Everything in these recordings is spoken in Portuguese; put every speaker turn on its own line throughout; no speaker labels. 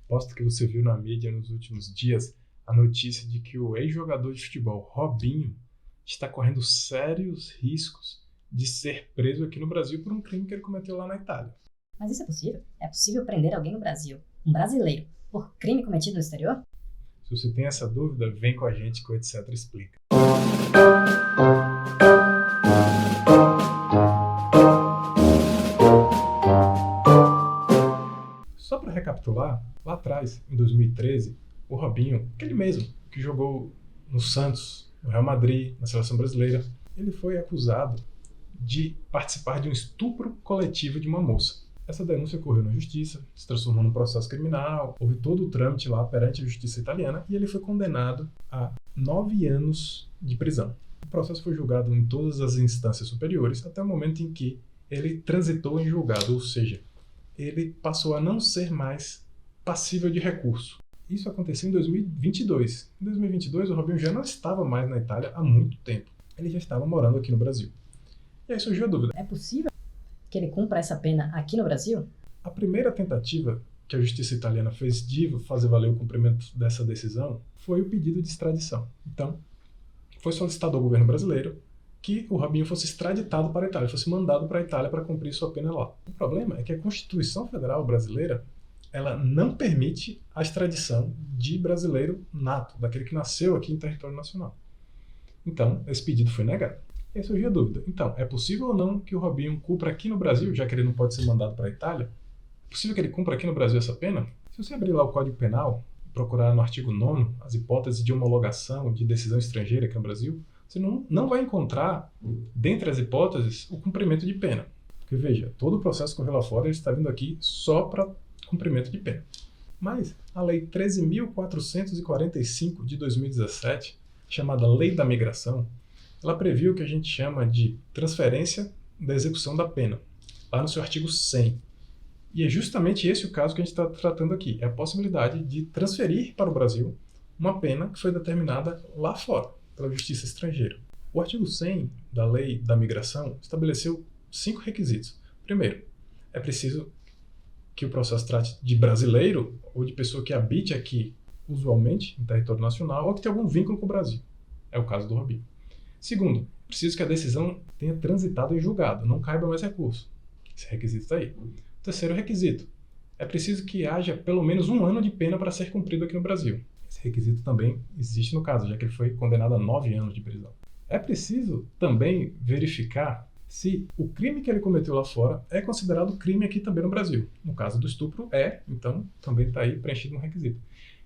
Aposto que você viu na mídia nos últimos dias a notícia de que o ex-jogador de futebol, Robinho, está correndo sérios riscos de ser preso aqui no Brasil por um crime que ele cometeu lá na Itália.
Mas isso é possível? É possível prender alguém no Brasil, um brasileiro, por crime cometido no exterior?
Se você tem essa dúvida, vem com a gente que o Etc. explica. Só para recapitular, lá atrás, em 2013, o Robinho, aquele mesmo que jogou no Santos, no Real Madrid, na seleção brasileira, ele foi acusado de participar de um estupro coletivo de uma moça. Essa denúncia ocorreu na justiça, se transformou num processo criminal, houve todo o trâmite lá perante a justiça italiana e ele foi condenado a 9 anos de prisão. O processo foi julgado em todas as instâncias superiores até o momento em que ele transitou em julgado, ou seja, ele passou a não ser mais passível de recurso. Isso aconteceu em 2022. Em 2022, o Robinho já não estava mais na Itália há muito tempo. Ele já estava morando aqui no Brasil. E aí surgiu a dúvida.
É possível que ele cumpra essa pena aqui no Brasil?
A primeira tentativa que a justiça italiana fez de fazer valer o cumprimento dessa decisão foi o pedido de extradição. Então, foi solicitado ao governo brasileiro que o Robinho fosse extraditado para a Itália, fosse mandado para a Itália para cumprir sua pena lá. O problema é que a Constituição Federal brasileira ela não permite a extradição de brasileiro nato, daquele que nasceu aqui em território nacional. Então, esse pedido foi negado. E aí surgiu a dúvida. Então, é possível ou não que o Robinho cumpra aqui no Brasil, já que ele não pode ser mandado para a Itália? É possível que ele cumpra aqui no Brasil essa pena? Se você abrir lá o Código Penal e procurar no artigo 9º as hipóteses de homologação de decisão estrangeira aqui no Brasil, você não vai encontrar, dentre as hipóteses, o cumprimento de pena. Porque, veja, todo o processo que correu lá fora ele está vindo aqui só para cumprimento de pena. Mas a Lei 13.445 de 2017, chamada Lei da Migração, ela previu o que a gente chama de transferência da execução da pena, lá no seu artigo 100. E é justamente esse o caso que a gente está tratando aqui, é a possibilidade de transferir para o Brasil uma pena que foi determinada lá fora, pela justiça estrangeira. O artigo 100 da Lei da Migração estabeleceu 5 requisitos. Primeiro, é preciso que o processo trate de brasileiro ou de pessoa que habite aqui usualmente em território nacional ou que tenha algum vínculo com o Brasil. É o caso do Robinho. Segundo, preciso que a decisão tenha transitado em julgado, não caiba mais recurso. Esse requisito está aí. Terceiro requisito, é preciso que haja pelo menos 1 ano de pena para ser cumprido aqui no Brasil. Esse requisito também existe no caso, já que ele foi condenado a 9 anos de prisão. É preciso também verificar se o crime que ele cometeu lá fora é considerado crime aqui também no Brasil. No caso do estupro, então também está aí preenchido no requisito.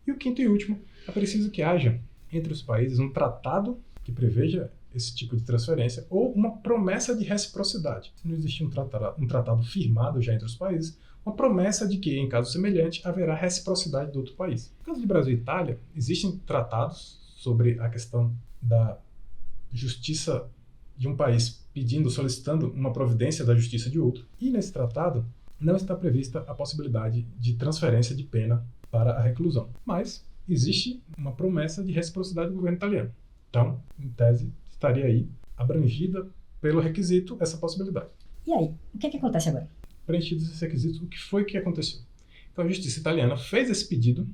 E o quinto e último, é preciso que haja entre os países um tratado que preveja esse tipo de transferência ou uma promessa de reciprocidade. Se não existir um tratado firmado já entre os países, uma promessa de que, em caso semelhante, haverá reciprocidade do outro país. No caso de Brasil e Itália, existem tratados sobre a questão da justiça de um país solicitando uma providência da justiça de outro. E nesse tratado não está prevista a possibilidade de transferência de pena para a reclusão. Mas existe uma promessa de reciprocidade do governo italiano. Então, em tese, estaria aí abrangida pelo requisito essa possibilidade.
E aí, o que acontece agora?
Preenchidos esses requisitos, o que foi que aconteceu? Então a justiça italiana fez esse pedido.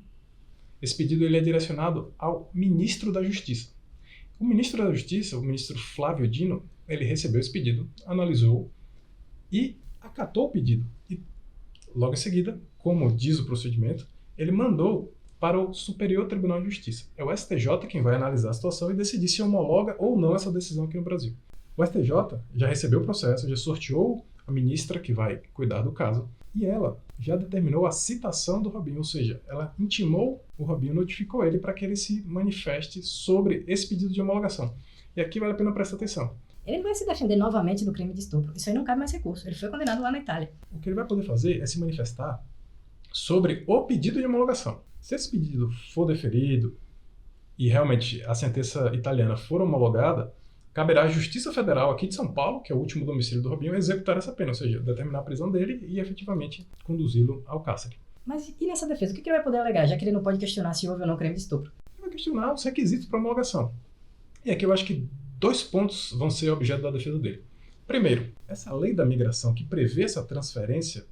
Esse pedido ele é direcionado ao ministro da Justiça. O ministro da Justiça, o ministro Flávio Dino, ele recebeu esse pedido, analisou e acatou o pedido. E logo em seguida, como diz o procedimento, ele mandou para o Superior Tribunal de Justiça. É o STJ quem vai analisar a situação e decidir se homologa ou não essa decisão aqui no Brasil. O STJ já recebeu o processo, já sorteou a ministra que vai cuidar do caso e ela já determinou a citação do Robinho, ou seja, ela intimou o Robinho, notificou ele para que ele se manifeste sobre esse pedido de homologação. E aqui vale a pena prestar atenção.
Ele não vai se defender novamente do crime de estupro. Isso aí não cabe mais recurso. Ele foi condenado lá na Itália.
O que ele vai poder fazer é se manifestar sobre o pedido de homologação. Se esse pedido for deferido e realmente a sentença italiana for homologada, caberá à Justiça Federal aqui de São Paulo, que é o último domicílio do Robinho, executar essa pena, ou seja, determinar a prisão dele e efetivamente conduzi-lo ao cárcere.
Mas e nessa defesa? O que ele vai poder alegar, já que ele não pode questionar se houve ou não crime de estupro?
Ele vai questionar os requisitos para homologação. E aqui eu acho que 2 pontos vão ser objeto da defesa dele. Primeiro, essa lei da migração que prevê essa transferência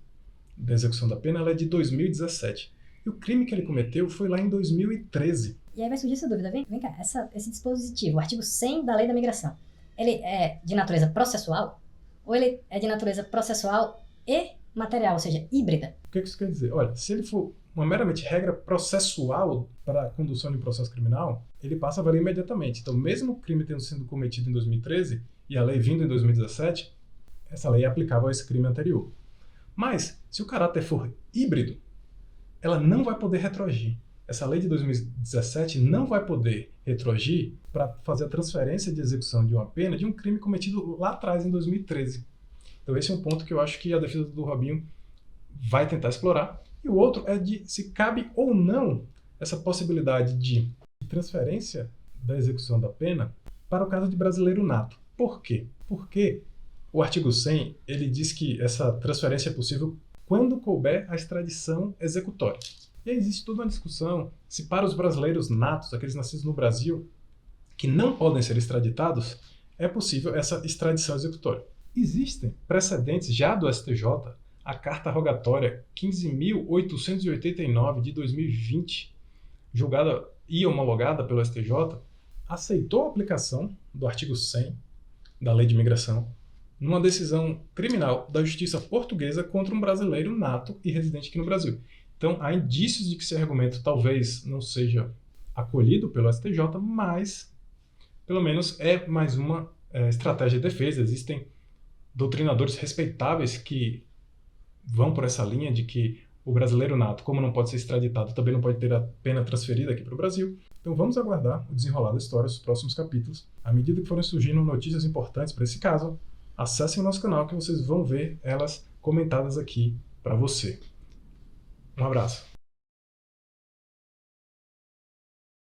da execução da pena, ela é de 2017. E o crime que ele cometeu foi lá em 2013.
E aí vai surgir essa dúvida, vem cá, esse dispositivo, o artigo 100 da Lei da Migração, ele é de natureza processual? Ou ele é de natureza processual e material, ou seja, híbrida?
O que isso quer dizer? Olha, se ele for uma meramente regra processual para a condução de um processo criminal, ele passa a valer imediatamente. Então, mesmo o crime tendo sido cometido em 2013 e a lei vindo em 2017, essa lei é aplicável a esse crime anterior. Mas, se o caráter for híbrido, ela não vai poder retroagir. Essa lei de 2017 não vai poder retroagir para fazer a transferência de execução de uma pena de um crime cometido lá atrás, em 2013. Então esse é um ponto que eu acho que a defesa do Robinho vai tentar explorar. E o outro é de se cabe ou não essa possibilidade de transferência da execução da pena para o caso de brasileiro nato. Por quê? Porque o artigo 100 ele diz que essa transferência é possível quando couber a extradição executória. E aí existe toda uma discussão se para os brasileiros natos, aqueles nascidos no Brasil, que não podem ser extraditados, é possível essa extradição executória. Existem precedentes já do STJ, a Carta Rogatória 15.889 de 2020, julgada e homologada pelo STJ, aceitou a aplicação do artigo 100 da Lei de Imigração numa decisão criminal da justiça portuguesa contra um brasileiro nato e residente aqui no Brasil. Então, há indícios de que esse argumento talvez não seja acolhido pelo STJ, mas, pelo menos, é mais uma estratégia de defesa. Existem doutrinadores respeitáveis que vão por essa linha de que o brasileiro nato, como não pode ser extraditado, também não pode ter a pena transferida aqui para o Brasil. Então, vamos aguardar o desenrolar da história, os próximos capítulos. À medida que forem surgindo notícias importantes para esse caso, acessem o nosso canal que vocês vão ver elas comentadas aqui para você. Um abraço.